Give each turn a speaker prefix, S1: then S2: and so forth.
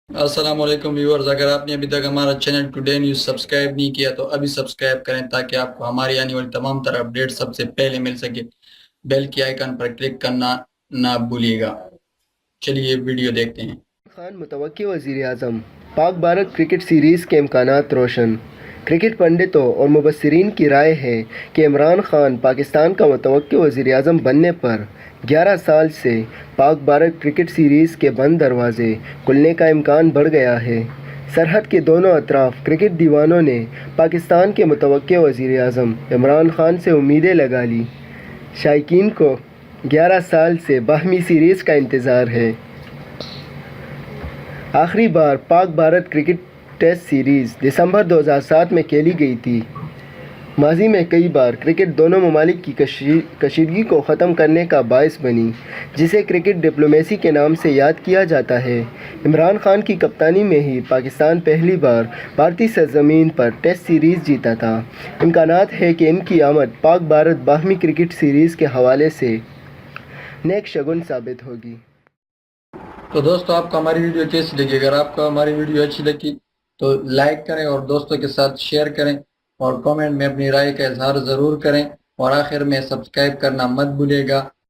S1: السلام علیکم ویورز، اگر آپ نے ابھی تک ہمارا چینل ٹوڈے نیوز سبسکرائب نہیں کیا تو ابھی سبسکرائب کریں تاکہ آپ کو ہماری آنے والی تمام تر اپڈیٹ سب سے پہلے مل سکے۔ بیل کی آئیکن پر کلک کرنا نہ بھولیے گا۔ چلیے ویڈیو دیکھتے ہیں۔
S2: خان متوقع وزیر اعظم، پاک بھارت کرکٹ سیریز کے امکانات روشن۔ کرکٹ پنڈتوں اور مبصرین کی رائے ہے کہ عمران خان پاکستان کا متوقع وزیر اعظم بننے پر 11 سال سے پاک بھارت کرکٹ سیریز کے بند دروازے کھلنے کا امکان بڑھ گیا ہے۔ سرحد کے دونوں اطراف کرکٹ دیوانوں نے پاکستان کے متوقع وزیر اعظم عمران خان سے امیدیں لگا لی۔ شائقین کو 11 سال سے باہمی سیریز کا انتظار ہے۔ آخری بار پاک بھارت کرکٹ ٹیسٹ سیریز دسمبر 2007 میں کھیلی گئی تھی۔ ماضی میں کئی بار کرکٹ دونوں ممالک کی کشیدگی کو ختم کرنے کا باعث بنی، جسے کرکٹ ڈپلومیسی کے نام سے یاد کیا جاتا ہے۔ عمران خان کی کپتانی میں ہی پاکستان پہلی بار بھارتی سرزمین پر ٹیسٹ سیریز جیتا تھا۔ امکانات ہے کہ ان کی آمد پاک بھارت باہمی کرکٹ سیریز کے حوالے سے نیک شگن ثابت ہوگی۔
S1: تو دوستو، آپ کو ہماری ویڈیو کیسی لگی؟ اگر آپ کو ہماری ویڈیو اچھی لگی تو لائک کریں اور دوستوں کے ساتھ شیئر کریں اور کامنٹ میں اپنی رائے کا اظہار ضرور کریں، اور آخر میں سبسکرائب کرنا مت بھولیے گا۔